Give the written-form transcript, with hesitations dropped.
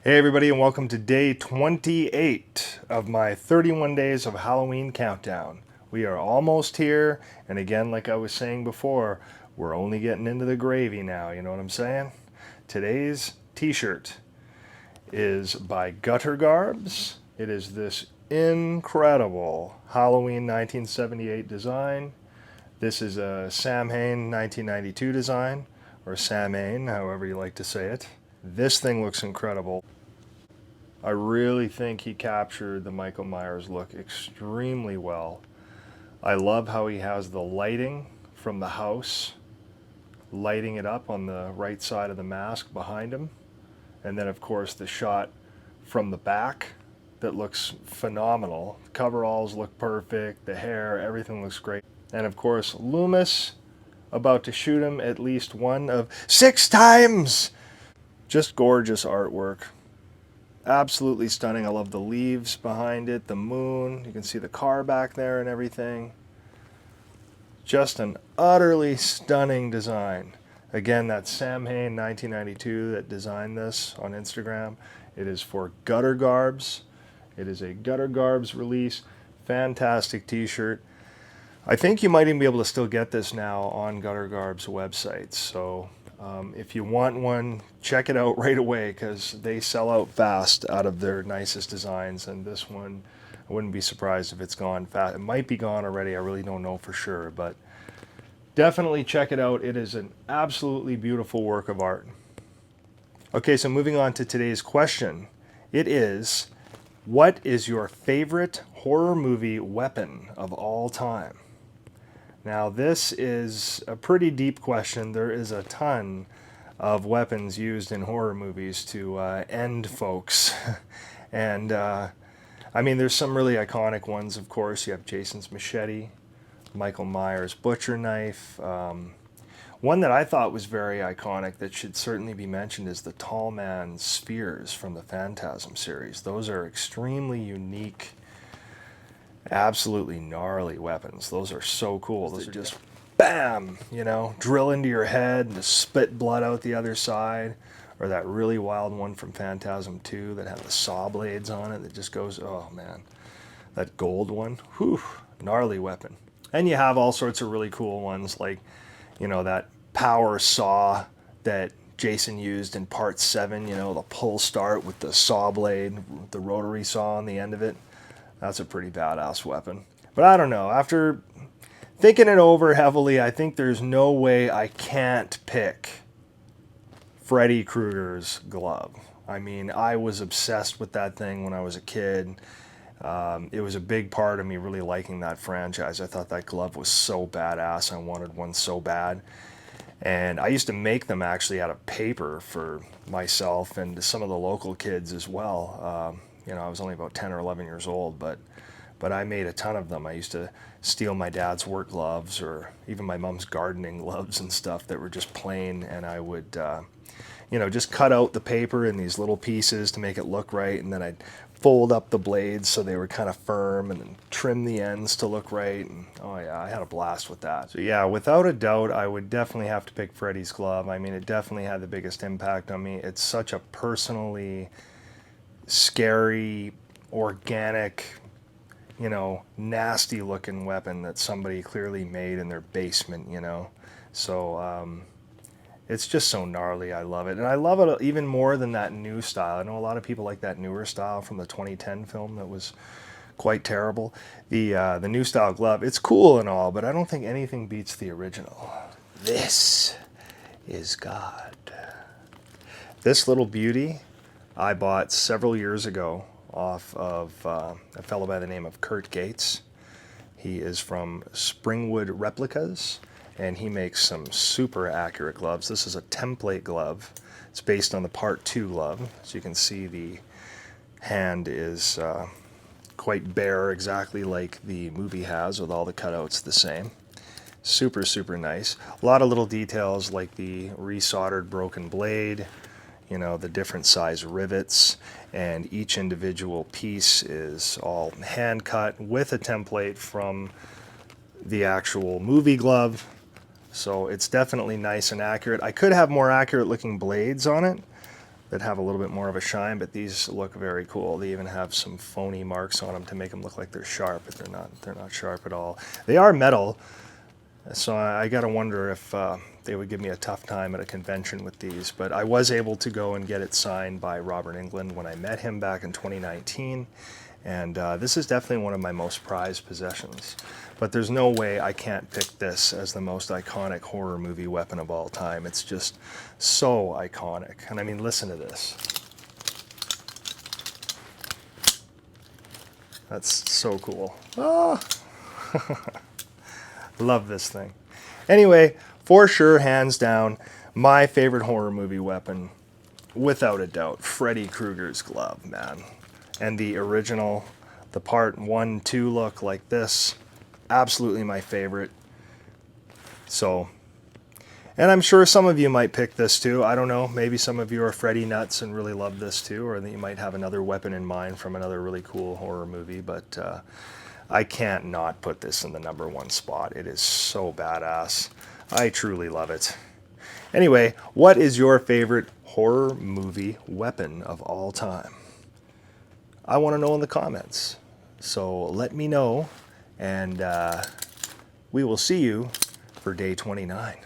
Hey everybody, and welcome to day 28 of my 31 days of Halloween countdown. We are almost here, and again, like I was saying before, we're only getting into the gravy now, you know what I'm saying? Today's t-shirt is by Gutter Garbs. It is this incredible Halloween 1978 design. This is a Sam Hain 1992 design, or Sam Hain, however you like to say it. This thing looks incredible. I really think he captured the Michael Myers look extremely well. I love how he has the lighting from the house lighting it up on the right side of the mask behind him. And then, of course, the shot from the back that looks phenomenal. The coveralls look perfect, the hair, everything looks great. And, of course, Loomis about to shoot him at least one of 6 times. Just gorgeous artwork. Absolutely stunning. I love the leaves behind it, the moon. You can see the car back there and everything. Just an utterly stunning design. Again, that's Sam Hain 1992 that designed this on Instagram. It is for Gutter Garbs. It is a Gutter Garbs release. Fantastic t-shirt. I think you might even be able to still get this now on Gutter Garbs website. So if you want one, check it out right away because they sell out fast out of their nicest designs. And this one, I wouldn't be surprised if it's gone fast. It might be gone already. I really don't know for sure, but definitely check it out. It is an absolutely beautiful work of art. Okay, so moving on to today's question. It is, what is your favorite horror movie weapon of all time? Now, this is a pretty deep question. There is a ton of weapons used in horror movies to end folks. And, I mean, there's some really iconic ones, of course. You have Jason's machete, Michael Myers' butcher knife. One that I thought was very iconic that should certainly be mentioned is the Tall Man's spears from the Phantasm series. Those are extremely unique, absolutely gnarly weapons. Those are so cool. Those are just bam, you know, drill into your head and just spit blood out the other side. Or that really wild one from Phantasm 2 that had the saw blades on it that just goes, oh man, that gold one, whew, gnarly weapon. And you have all sorts of really cool ones like, you know, that power saw that Jason used in part 7, you know, the pull start with the saw blade, the rotary saw on the end of it. That's a pretty badass weapon. But I don't know, after thinking it over heavily, I think there's no way I can't pick Freddy Krueger's glove. I mean, I was obsessed with that thing when I was a kid. It was a big part of me really liking that franchise. I thought that glove was so badass. I wanted one so bad. And I used to make them actually out of paper for myself and some of the local kids as well. You know, I was only about 10 or 11 years old, but I made a ton of them. I used to steal my dad's work gloves or even my mom's gardening gloves and stuff that were just plain, and I would, you know, just cut out the paper in these little pieces to make it look right, and then I'd fold up the blades so they were kind of firm and then trim the ends to look right. And oh yeah, I had a blast with that. So yeah, without a doubt, I would definitely have to pick Freddy's glove. I mean, it definitely had the biggest impact on me. It's such a personally scary, organic, you know, nasty looking weapon that somebody clearly made in their basement, you know. So it's just so gnarly. I love it. And I love it even more than that new style. I know a lot of people like that newer style from the 2010 film that was quite terrible. The new style glove, it's cool and all, but I don't think anything beats the original. This is God. This little beauty I bought several years ago off of a fellow by the name of Kurt Gates. He is from Springwood Replicas, and he makes some super accurate gloves. This is a template glove. It's based on the Part 2 glove. So you can see the hand is quite bare, exactly like the movie has, with all the cutouts the same. Super, super nice. A lot of little details like the resoldered broken blade, you know, the different size rivets, and each individual piece is all hand cut with a template from the actual movie glove. So it's definitely nice and accurate. I could have more accurate looking blades on it, that have a little bit more of a shine, but these look very cool. They even have some phony marks on them to make them look like they're sharp, but they're not sharp at all. They are metal, so I gotta wonder if they would give me a tough time at a convention with these, but I was able to go and get it signed by Robert Englund when I met him back in 2019, and this is definitely one of my most prized possessions. But there's no way I can't pick this as the most iconic horror movie weapon of all time. It's just so iconic. And I mean, listen to this. That's so cool. Oh. Love this thing. Anyway, for sure, hands down, my favorite horror movie weapon, without a doubt, Freddy Krueger's glove, man. And the original, the part 1, 2 look like this. Absolutely my favorite. So, and I'm sure some of you might pick this too. I don't know, maybe some of you are Freddy nuts and really love this too, or that you might have another weapon in mind from another really cool horror movie, but I can't not put this in the #1 spot. It is so badass. I truly love it. Anyway, what is your favorite horror movie weapon of all time? I want to know in the comments. So let me know. And we will see you for day 29.